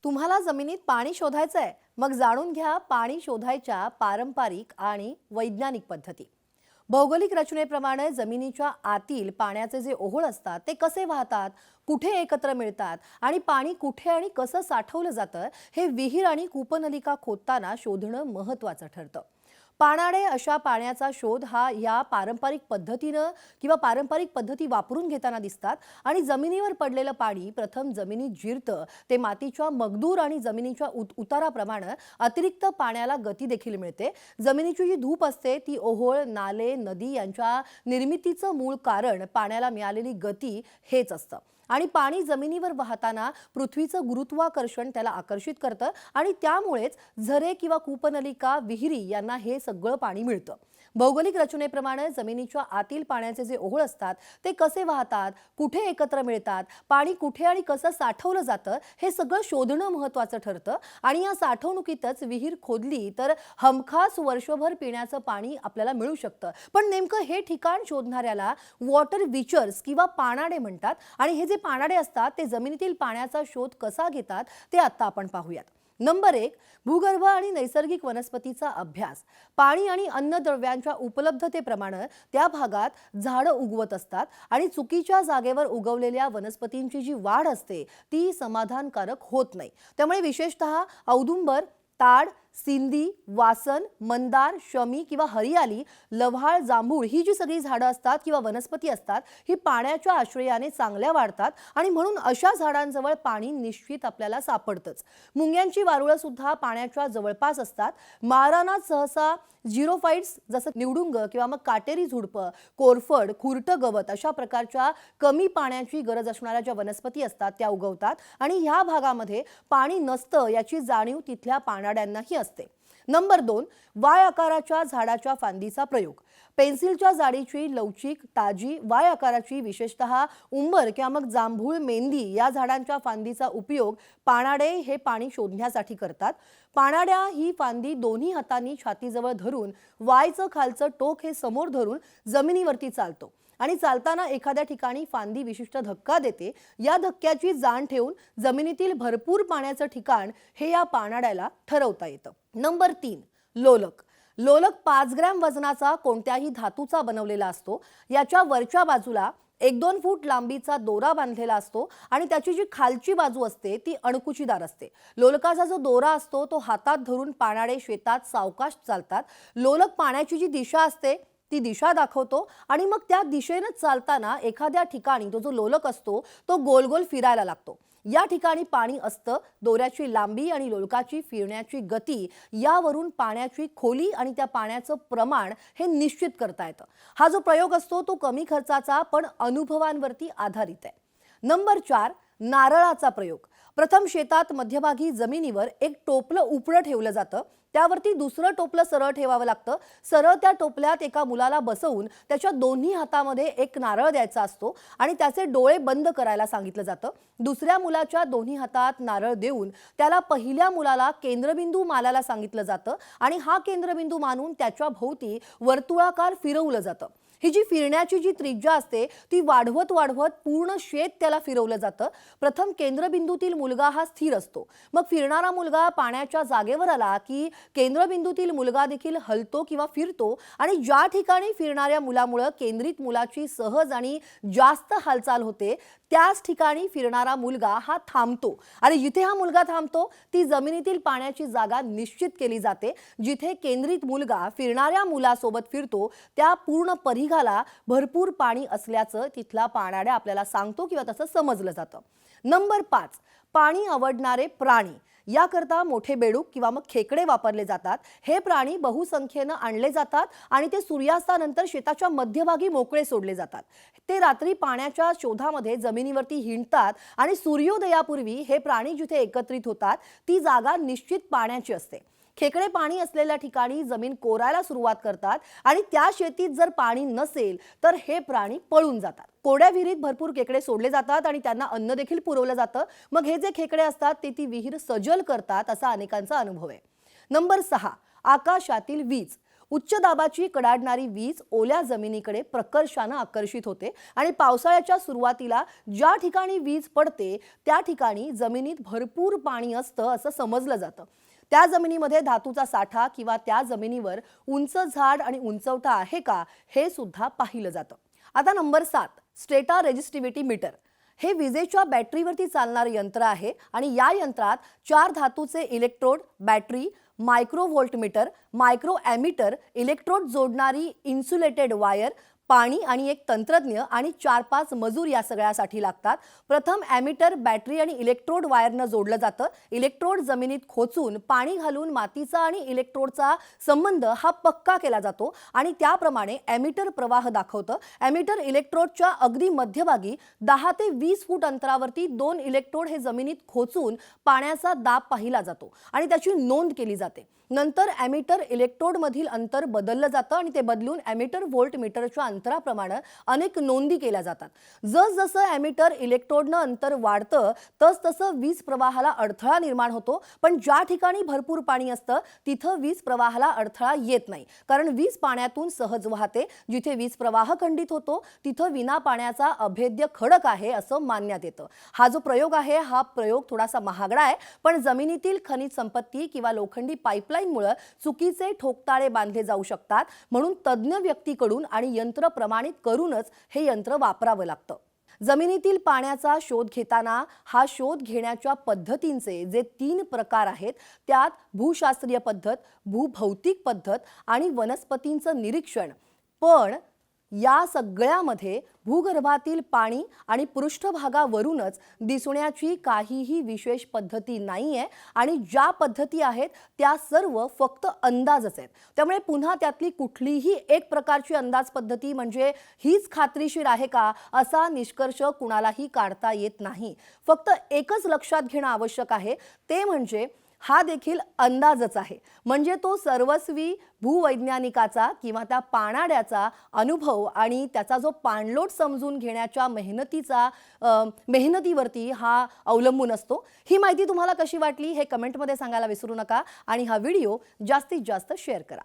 तुम्हाला जमिनीत पाणी शोधायचं आहे, मग जाणून घ्या पाणी शोधायच्या पारंपरिक आणि वैज्ञानिक पद्धती. भौगोलिक रचनेप्रमाणे जमिनीच्या आतील पाण्याचे जे ओहोळ असतात ते कसे वाहतात, कुठे एकत्र मिळतात आणि पाणी कुठे आणि कसं साठवलं जातं हे विहीर आणि कूपनलिका खोदताना शोधणं महत्त्वाचं ठरतं. पानाडे अशा पाण्याचा शोध हा या पारंपरिक पद्धतीनं किंवा पारंपरिक पद्धती वापरून घेताना दिसतात आणि जमिनीवर पडलेलं पाणी प्रथम जमिनीत जिरतं, ते मातीच्या मगदूर आणि जमिनीच्या उताराप्रमाणे अतिरिक्त पाण्याला गती देखील मिळते. जमिनीची जी धूप असते ती ओहोळ, नाले, नदी यांच्या निर्मितीचं मूळ कारण पाण्याला मिळालेली गती हेच असतं. आणि पाणी जमिनीवर वाहताना पृथ्वीचं गुरुत्वाकर्षण त्याला आकर्षित करतं आणि त्यामुळेच झरे किंवा कूपनलिका, विहिरी यांना हे सगळं पाणी मिळतं. भौगोलिक रचनेप्रमाणे जमिनीच्या आतील पाण्याचे जे ओहोळ असतात ते कसे वाहतात, कुठे एकत्र मिळतात, पाणी कुठे आणि कसं साठवलं जातं हे सगळं शोधणं महत्त्वाचं ठरतं. आणि या साठवणुकीतच विहीर खोदली तर हमखास वर्षभर पिण्याचं पाणी आपल्याला मिळू शकतं. पण नेमकं हे ठिकाण शोधणाऱ्याला वॉटर विचर्स किंवा पानाडे म्हणतात. आणि हे जे पानाडे असतात ते जमिनीतील पाण्याचा शोध कसा घेतात ते आता आपण पाहूयात. नंबर 1, भूगर्भ आणि नैसर्गिक वनस्पतीचा अभ्यास. पाणी आणि अन्नद्रव्यांच्या उपलब्धतेप्रमाणे त्या भागात झाडं उगवत असतात आणि चुकीच्या जागेवर उगवलेल्या वनस्पतींची जी वाढ असते ती समाधानकारक होत नाही. त्यामुळे विशेषतः औदुंबर, ताड, सिंधी, वासन, मंदार, शमी किंवा हरियाली, लव्हाळ, जांभूळ ही जी सगळी झाडं असतात किंवा वनस्पती असतात ही पाण्याच्या आश्रयाने चांगल्या वाढतात आणि म्हणून अशा झाडांजवळ पाणी निश्चित आपल्याला सापडतंच. मुंग्यांची वारुळं सुद्धा पाण्याच्या जवळपास असतात. माळरानात सहसा झिरोफाइट्स जसं निवडुंग किंवा मग काटेरी झुडपं, कोरफड, खुरटं गवत अशा प्रकारच्या कमी पाण्याची गरज असणाऱ्या ज्या वनस्पती असतात त्या उगवतात आणि ह्या भागामध्ये पाणी नसतं याची जाणीव तिथल्या पानाड्यांनाही असते. नंबर 2, वाय आकाराच्या झाडाच्या फांदीचा प्रयोग. पेन्सिलच्या जाडीची, लवचिक, ताजी वाय आकाराची विशेषतः उंबर किंवा मग जांभूळ, मेंदी या झाडांच्या फांदीचा उपयोग पानाडे हे पाणी शोधण्यासाठी करतात. पानाड्या ही फांदी दोन्ही हातांनी छातीजवळ धरून वायचं खालचं टोक हे समोर धरून जमिनीवरती चालतो आणि चालताना एखाद्या ठिकाणी फांदी विशिष्ट धक्का देते. या धक्क्याची जाण ठेवून जमिनीतील भरपूर पाण्याचं ठिकाण हे या पानाड्याला ठरवता येतं. नंबर 3, लोलक. लोलक 5 ग्रॅम वजनाचा कोणत्याही धातूचा बनवलेला असतो. याच्या वरच्या बाजूला 1-2 फूट लांबीचा दोरा बांधलेला असतो आणि त्याची जी खालची बाजू असते ती अणकुचीदार असते. लोलकाचा जो दोरा असतो तो हातात धरून पानाडे शेतात सावकाश चालतात. लोलक पाण्याची जी दिशा असते ती दिशा दाखवतो आणि मग त्या दिशेने चालताना एखाद्या ठिकाणी तो जो लोलक असतो तो गोल गोल फिरायला लागतो. या ठिकाणी पाणी असतं. दोऱ्याची लांबी आणि लोलकाची फिरण्याची गती यावरून पाण्याची खोली आणि त्या पाण्याचं प्रमाण हे निश्चित करता येतं. हा जो प्रयोग असतो तो कमी खर्चाचा पण अनुभवांवरती आधारित आहे. नंबर 4, नारळाचा प्रयोग. प्रथम शेतात मध्यभागी जमिनीवर एक टोपलं उपडं ठेवलं जातं. त्यावरती दुसरं टोपलं सरळ ठेवावं लागतं. सरळ त्या टोपल्यात एका मुलाला बसवून त्याच्या दोन्ही हातामध्ये एक नारळ द्यायचा असतो आणि त्याचे डोळे बंद करायला सांगितलं जातं. दुसऱ्या मुलाच्या दोन्ही हातात नारळ देऊन त्याला पहिल्या मुलाला केंद्रबिंदू मानायला सांगितलं जातं आणि हा केंद्रबिंदू मानून त्याच्या भोवती वर्तुळाकार फिरवलं जातं. ही जी फिरण्याची जी त्रिज्या असते ती वाढवत वाढवत पूर्ण शेत त्याला फिरवलं जातं. प्रथम केंद्रबिंदूतील मुलगा हा स्थिर असतो. मग फिरणारा मुलगा पाण्याच्या जागेवर आला की केंद्रबिंदूतील मुलगा देखील हलतो किंवा फिरतो आणि ज्या ठिकाणी फिरणाऱ्या मुलामुळे केंद्रित मुलाची सहज आणि जास्त हालचाल होते त्याच ठिकाणी फिरणारा मुलगा हा थांबतो आणि जिथे हा मुलगा थांबतो ती जमिनीतील पाण्याची जागा निश्चित केली जाते. जिथे केंद्रित मुलगा फिरणाऱ्या मुलासोबत फिरतो त्या पूर्ण परिघाला भरपूर पाणी असल्याचं तिथला पानाड्या आपल्याला सांगतो किंवा तसं समजलं जातं. नंबर 5, पाणी आवडणारे प्राणी. याकरता मोठे बेडूक किंवा मग खेकडे वापरले जातात. हे प्राणी बहुसंख्येनं आणले जातात आणि ते सूर्यास्तानंतर शेताच्या मध्यभागी मोकळे सोडले जातात. ते रात्री पाण्याच्या शोधामध्ये जमिनीवरती हिंडतात आणि सूर्योदयापूर्वी हे प्राणी जिथे एकत्रित होतात ती जागा निश्चित पाण्याची असते. खेकडे पाणी असलेल्या ठिकाणी जमीन कोरायला सुरुवात करतात आणि त्या शेतीत जर पाणी नसेल तर हे प्राणी पळून जातात. कोरड्या विहिरीत भरपूर खेकडे सोडले जातात आणि त्यांना अन्न देखील पुरवलं जातं. मग हे जे खेकडे असतात ते ती विहीर सजल करतात असा अनेकांचा अनुभव आहे. नंबर 6, आकाशातील वीज. उच्च दाबाची कडाडणारी वीज ओल्या जमिनीकडे प्रकर्षानं आकर्षित होते आणि पावसाळ्याच्या सुरुवातीला ज्या ठिकाणी वीज पडते त्या ठिकाणी जमिनीत भरपूर पाणी असतं असं समजलं जातं। त्या जमिनीमध्ये धातूचा साठा किंवा त्या जमिनीवर उंच झाड आणि उंचवटा आहे का हे सुद्धा पाहिलं जातं। आता नंबर 7, स्टेटा रेजिस्टिव्हिटी मीटर। हे विजेच्या बॅटरीवरती चालणारे यंत्र आहे आणि या यंत्रात 4 धातूचे electrode, battery, micro voltmeter, micro ammeter, electrode जोडणारी इन्सुलेटेड वायर, पाणी आणि एक तंत्रज्ञ आणि 4-5 मजूर या सगळ्यासाठी लागतात। प्रथम ॲमीटर बॅटरी आणि इलेक्ट्रोड वायरनं जोडलं जातं। इलेक्ट्रोड जमिनीत खोचून पाणी घालून मातीचा आणि इलेक्ट्रोडचा संबंध हा पक्का केला जातो आणि त्याप्रमाणे ॲमीटर प्रवाह दाखवतं। ॲमीटर इलेक्ट्रोडच्या अगदी मध्यभागी 10 ते 20 फूट अंतरावरती 2 इलेक्ट्रोड हे जमिनीत खोचून पाण्याचा दाब पाहिला जातो आणि त्याची नोंद केली जाते। नंतर ॲमीटर इलेक्ट्रोडमधील अंतर बदललं जातं आणि ते बदलून ॲमीटर व्होल्टमीटरच्या अंतराप्रमाणे अनेक नोंदी केल्या जातात। जसजसं ॲमीटर इलेक्ट्रोडनं अंतर वाढतं तसतसं वीज प्रवाहाला अडथळा निर्माण होतो, पण ज्या ठिकाणी भरपूर पाणी असतं तिथं वीज प्रवाहाला अडथळा येत नाही, कारण वीज पाण्यातून सहज वाहते। जिथे वीज प्रवाह खंडित होतो तिथं विना पाण्याचा अभेद्य खडक आहे असं मानण्यात येतं। हा जो प्रयोग आहे हा प्रयोग थोडासा महागडा आहे, पण जमिनीतील खनिज संपत्ती किंवा लोखंडी पाईपलाईन मुळे चुकीचे ठोकताळे बांधले जाऊ शकतात, म्हणून तज्ञ व्यक्तीकडून आणि यंत्र प्रमाणित करूनच हे यंत्र वापरावं लागतं। जमिनीतील पाण्याचा शोध घेताना हा शोध घेण्याच्या पद्धतींचे जे 3 प्रकार आहेत त्यात भूशास्त्रीय पद्धत, भूभौतिक पद्धत आणि वनस्पतींचं निरीक्षण, पण या सगळ्यामध्ये भूगर्भातील पाणी आणि पृष्ठभागावरूनच दिसण्याची काहीही विशेष पद्धती नाहीये आणि ज्या पद्धती आहेत त्या सर्व फक्त अंदाजच आहेत। त्यामुळे पुन्हा त्यातली कुठलीही एक प्रकारची अंदाज पद्धती म्हणजे हीच खात्रीशीर आहे का असा निष्कर्ष कुणालाही काढता येत नाही। फक्त एकच लक्षात घेणं आवश्यक आहे, ते म्हणजे हा देखील अंदाजच आहे, म्हणजे तो सर्वस्वी भूवैज्ञानिकाचा किंवा त्या पाणाड्याचा अनुभव आणि त्याचा जो पाणलोट समजून घेण्याच्या मेहनतीवरती हा अवलंबून असतो। ही माहिती तुम्हाला कशी वाटली हे कमेंटमध्ये सांगायला विसरू नका आणि हा व्हिडिओ जास्तीत जास्त शेअर करा।